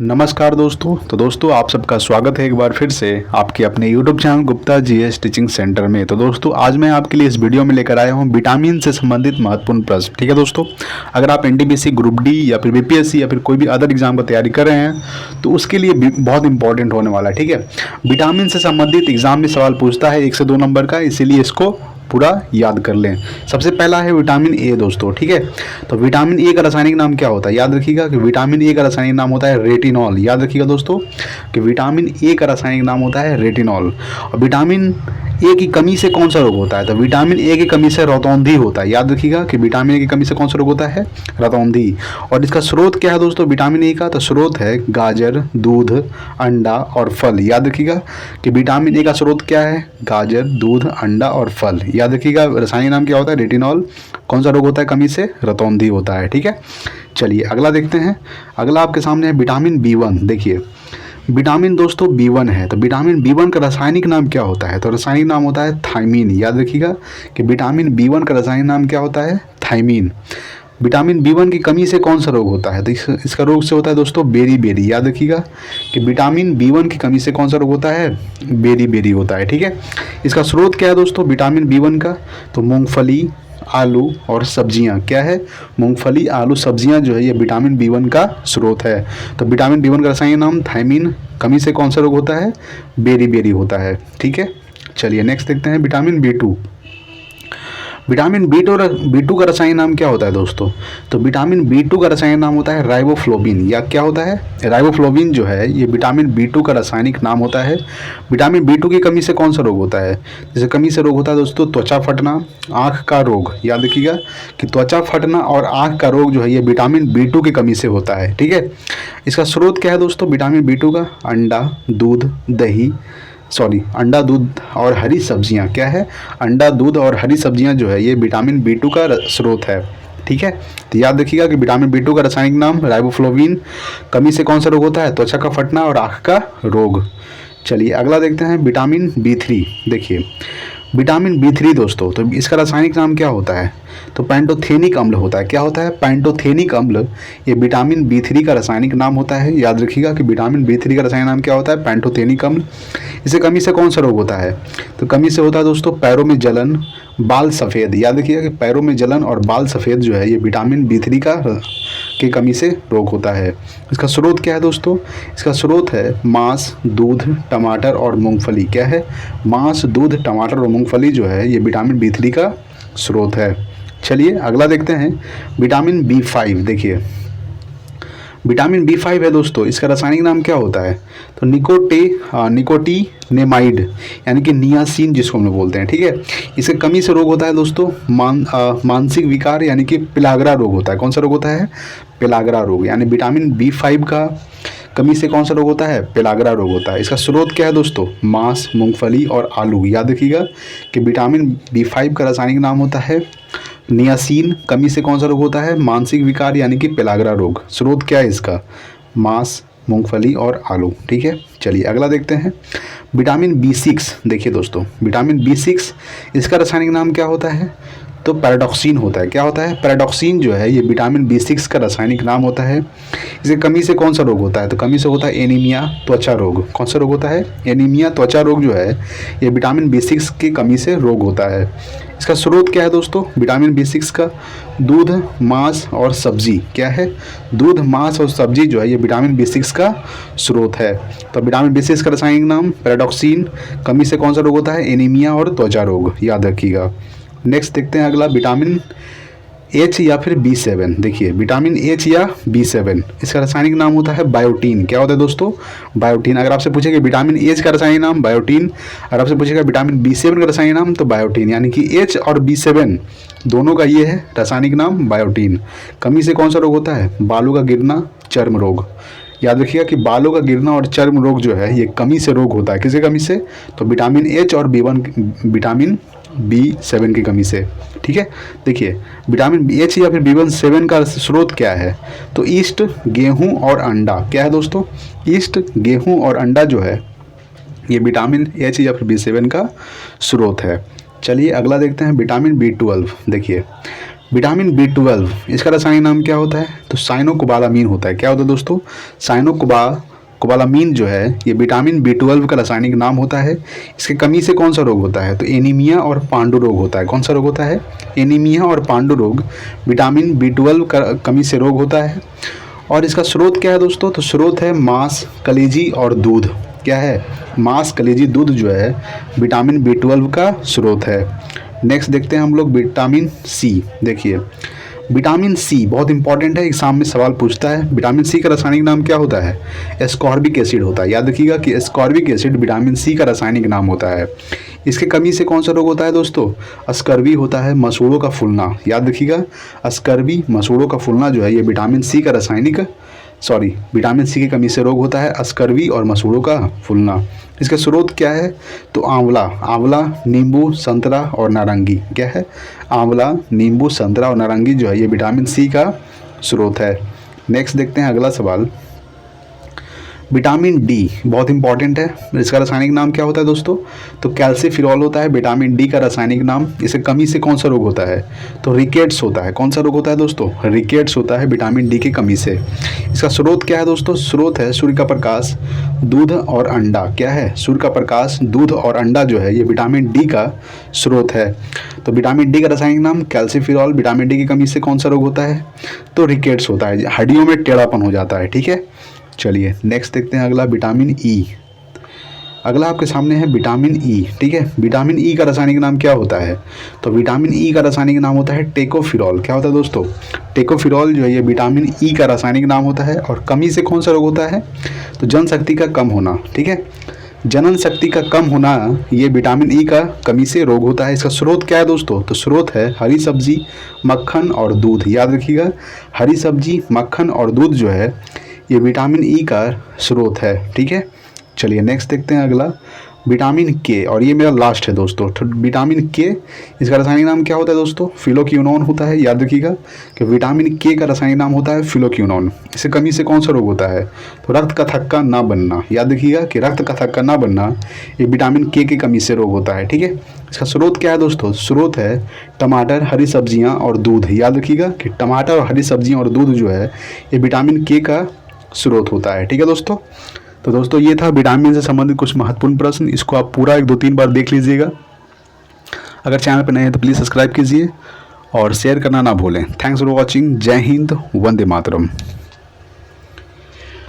नमस्कार दोस्तों। तो दोस्तों आप सबका स्वागत है एक बार फिर से आपके अपने YouTube channel Gupta GS teaching centre में। तो दोस्तों आज मैं आपके लिए इस वीडियो में लेकर आया हूं विटामिन से संबंधित महत्वपूर्ण प्रश्न। ठीक है दोस्तों, अगर आप एनटीपीसी ग्रुप डी या फिर बीपीएससी या फिर कोई भी अदर एग्जाम का तैयारी कर रहे हैं तो उसके लिए बहुत इंपॉर्टेंट होने वाला है। ठीक है, विटामिन से संबंधित एग्जाम में सवाल पूछता है 1 से 2 नंबर का, इसीलिए इसको पूरा याद कर लें। सबसे पहला है विटामिन ए दोस्तों। ठीक है, तो विटामिन ए का रासायनिक नाम क्या होता है? याद रखिएगा कि विटामिन ए का रासायनिक नाम होता है रेटिनॉल। याद रखिएगा दोस्तों कि विटामिन ए का रासायनिक नाम होता है रेटिनॉल। और विटामिन ए की कमी से कौन सा रोग होता है? तो विटामिन ए की कमी से रतौंधी होता है। याद रखिएगा कि विटामिन ए की कमी से कौन सा रोग होता है? रतौंधी। और इसका स्रोत क्या है दोस्तों विटामिन ए का? तो स्रोत है गाजर, दूध, अंडा और फल। याद रखिएगा कि विटामिन ए का स्रोत क्या है? गाजर, दूध, अंडा और फल। याद रखिएगा रासायनिक नाम क्या होता है? रेटिनॉल। कौन सा रोग होता है कमी से? रतौंधी होता है। ठीक है, चलिए अगला देखते हैं। अगला आपके सामने है विटामिन बी1। देखिए विटामिन दोस्तों बी1 है, तो विटामिन बी1 का रासायनिक नाम क्या होता है? तो रासायनिक नाम होता है थायमीन। याद रखिएगा कि विटामिन बी1 का रासायनिक नाम क्या होता है? थायमीन। विटामिन बी1 की कमी से कौन सा रोग होता है? तो इसका रोग से होता है दोस्तों बेरी बेरी। याद रखिएगा कि विटामिन बी1 की कमी से कौन सा रोग होता है? बेरी बेरी होता है। ठीक है, इसका स्रोत क्या है दोस्तों विटामिन बी1 का? तो मूंगफली, आलू और सब्जियां। क्या है? मूंगफली, आलू, सब्जियां जो है ये विटामिन बी1 का स्रोत है। तो विटामिन बी1 का रासायनिक नाम थायमीन। कमी से कौन सा रोग होता है? बेरी बेरी होता है। ठीक है, चलिए नेक्स्ट देखते हैं vitamin B two. Vitamin B two का रासायनिक नाम क्या होता है दोस्तों? तो विटामिन बी2 का रासायनिक नाम होता है राइबोफ्लोविन। या क्या होता है? राइबोफ्लोविन जो है ये विटामिन बी2 का रासायनिक नाम होता है। विटामिन बी2 की कमी से कौन सा रोग होता है? जैसे कमी से रोग होता है दोस्तों त्वचा फटना, आँख का रोग। याद रखिएगा कि त्वचा फटना और आँख का रोग जो है ये विटामिन बी2 की कमी से होता है। ठीक है, इसका स्रोत क्या है दोस्तों विटामिन बी2 का? अंडा, दूध, दही, अंडा, दूध और हरी सब्जियां। क्या है? अंडा, दूध और हरी सब्जियां जो है ये विटामिन बी2 का स्रोत है। ठीक है, तो याद रखिएगा कि विटामिन बी2 का रासायनिक नाम राइबोफ्लोविन। कमी से कौन सा रोग होता है? त्वचा का फटना और आँख का रोग। चलिए अगला देखते हैं विटामिन बी3। देखिए विटामिन बी3 दोस्तों, तो इसका रासायनिक नाम क्या होता है? तो पैंटोथेनिक अम्ल होता है। क्या होता है? पैंटोथेनिक अम्ल। ये विटामिन बी3 का रासायनिक नाम होता है। याद रखिएगा कि विटामिन बी3 का रासायनिक नाम क्या होता है? पैंटोथेनिक अम्ल। इसे कमी से कौन सा रोग होता है? तो कमी से होता है दोस्तों पैरों में जलन, बाल सफ़ेद। याद रखिएगा कि पैरों में जलन और बाल सफ़ेद जो है ये विटामिन बी3 की कमी से रोग होता है। इसका स्रोत क्या है दोस्तों? इसका स्रोत है मांस, दूध, टमाटर और मूंगफली। क्या है? मांस, दूध, टमाटर और मूंगफली जो है ये विटामिन बी3 का स्रोत है। चलिए अगला देखते हैं विटामिन बी5। देखिए विटामिन बी5 है दोस्तों, इसका रासायनिक नाम क्या होता है? तो निकोटीनेमाइड यानी कि नियासिन जिसको हम लोग बोलते हैं। ठीक है, इसके कमी से रोग होता है दोस्तों मानसिक विकार यानी कि पिलागरा रोग होता है। कौन सा रोग होता है? पिलागरा रोग। यानी विटामिन बी5 का कमी से कौन सा रोग होता है? पिलागरा रोग होता है। इसका स्रोत क्या है दोस्तों? मांस, मूंगफली और आलू। याद रखिएगा कि विटामिन बी5 का रासायनिक नाम होता है नियासिन। कमी से कौन सा रोग होता है? मानसिक विकार यानी कि पिलागरा रोग। स्रोत क्या है इसका? मांस, मूंगफली और आलू। ठीक है, चलिए अगला देखते हैं विटामिन बी6। देखिए दोस्तों विटामिन बी6 इसका रासायनिक नाम क्या होता है? तो पैराडॉक्सिन होता है। क्या होता है? पैराडॉक्सिन जो है ये विटामिन बी6 का रासायनिक नाम होता है। इसे कमी से कौन सा रोग होता है? तो कमी से होता है एनीमिया, त्वचा रोग। कौन सा रोग होता है? एनीमिया, त्वचा रोग जो है ये विटामिन बी6 की कमी से रोग होता है। इसका स्रोत क्या है दोस्तों विटामिन बी6 का? दूध, मांस और सब्जी। क्या है? दूध, मांस और सब्जी जो है ये विटामिन बी6 का स्रोत है। तो विटामिन बी6 का रासायनिक नाम पैराडॉक्सिन। कमी से कौन सा रोग होता है? एनीमिया और त्वचा रोग। याद रखिएगा। नेक्स्ट देखते हैं अगला विटामिन एच या फिर बी7। देखिए विटामिन एच या बी7 इसका रासायनिक नाम होता है बायोटीन। क्या होता है दोस्तों? बायोटीन। अगर आपसे पूछेगा विटामिन एच का रासायनिक नाम बायोटीन, अगर आपसे पूछेगा विटामिन बी7 का रासायनिक नाम तो बायोटीन। यानी कि एच और बी7 दोनों का ये है रासायनिक नाम बायोटीन। कमी से कौन सा रोग होता है? बालों का गिरना, चर्म रोग। याद रखिएगा कि बालों का गिरना और चर्म रोग जो है ये कमी से रोग होता है। किसके कमी से? तो विटामिन एच और विटामिन बी7 की कमी से। ठीक है, देखिए विटामिन एच या फिर बी7 का स्रोत क्या है? तो ईस्ट, गेहूं और अंडा। क्या है दोस्तों? ईस्ट, गेहूं और अंडा जो है ये विटामिन एच या फिर बी7 का स्रोत है। चलिए अगला देखते हैं विटामिन बी12। देखिए विटामिन B12 इसका रासायनिक नाम क्या होता है? तो साइनोकोबालामीन होता है। क्या होता है दोस्तों? साइनोकोबालामीन जो है ये विटामिन B12 का रासायनिक नाम होता है। इसकी कमी से कौन सा रोग होता है? तो एनीमिया और पांडु रोग होता है। कौन सा रोग होता है? एनीमिया और पांडु रोग विटामिन B12 का कमी से रोग होता है। और इसका स्रोत क्या है दोस्तों? तो स्रोत है मांस, कलेजी और दूध। क्या है? मांस, कलेजी, दूध जो है विटामिन B12 का स्रोत है। नेक्स्ट देखते हैं हम लोग विटामिन सी। देखिए विटामिन सी बहुत इंपॉर्टेंट है, एग्जाम में सवाल पूछता है। विटामिन सी का रासायनिक नाम क्या होता है? एस्कॉर्बिक एसिड होता है। याद रखिएगा कि एस्कॉर्बिक एसिड विटामिन सी का रासायनिक नाम होता है। इसके कमी से कौन सा रोग होता है दोस्तों? स्कर्वी होता है, मसूड़ों का फूलना। याद रखिएगा स्कर्वी, मसूड़ों का फूलना जो है ये विटामिन सी का विटामिन सी की कमी से रोग होता है, स्कर्वी और मसूड़ों का फूलना। इसका स्रोत क्या है? तो आंवला, नींबू, संतरा और नारंगी। क्या है? आंवला, नींबू, संतरा और नारंगी जो है ये विटामिन सी का स्रोत है। नेक्स्ट देखते हैं अगला सवाल। विटामिन डी बहुत इंपॉर्टेंट है। इसका रासायनिक नाम क्या होता है दोस्तों? तो कैल्सीफिरॉल होता है विटामिन डी का रासायनिक नाम। इसे कमी से कौन सा रोग होता है? तो रिकेट्स होता है। कौन सा रोग होता है दोस्तों? रिकेट्स होता है विटामिन डी की कमी से। इसका स्रोत क्या है दोस्तों? स्रोत है सूर्य का प्रकाश, दूध और अंडा। क्या है? सूर्य का प्रकाश, दूध और अंडा जो है ये विटामिन डी का स्रोत है। तो विटामिन डी का रासायनिक नाम कैल्सीफिरॉल। विटामिन डी की कमी से कौन सा रोग होता है? तो रिकेट्स होता है, हड्डियों में टेढ़ापन हो जाता है। ठीक है, चलिए नेक्स्ट देखते हैं अगला विटामिन ई। अगला आपके सामने है विटामिन ई। ठीक है, विटामिन ई का रासायनिक नाम क्या होता है? तो विटामिन ई का रासायनिक नाम होता है टेकोफिरॉल। क्या होता है दोस्तों? टेकोफिरॉल जो है ये विटामिन ई का रासायनिक नाम होता है। और कमी से कौन सा रोग होता है? तो जनशक्ति का कम होना। ठीक है, जनन शक्ति का कम होना ये विटामिन ई का कमी से रोग होता है। इसका स्रोत क्या है दोस्तों? तो स्रोत है हरी सब्जी, मक्खन और दूध। याद रखिएगा हरी सब्जी, मक्खन और दूध जो है ये विटामिन ई का स्रोत है। ठीक है, चलिए नेक्स्ट देखते हैं अगला विटामिन के। और ये मेरा लास्ट है दोस्तों। तो विटामिन के इसका रासायनिक नाम क्या होता है दोस्तों? फिलोक्विनोन होता है। याद रखिएगा कि विटामिन के का रासायनिक नाम होता है फिलोक्विनोन। इसे कमी से कौन सा रोग होता है? तो रक्त का थक्का ना बनना। याद रखिएगा कि रक्त का थक्का ना बनना ये विटामिन के की कमी से रोग होता है। ठीक है, इसका स्रोत क्या है दोस्तों? स्रोत है टमाटर, हरी सब्जियाँ और दूध। याद रखिएगा कि टमाटर और हरी सब्जियाँ और दूध जो है ये विटामिन के का स्रोत होता है। ठीक है दोस्तों, तो दोस्तों ये था विटामिन से संबंधित कुछ महत्वपूर्ण प्रश्न। इसको आप पूरा 1-2-3 बार देख लीजिएगा। अगर चैनल पर नए हैं तो प्लीज़ सब्सक्राइब कीजिए और शेयर करना ना भूलें। Thanks for watching. जय हिंद, वंदे मातरम।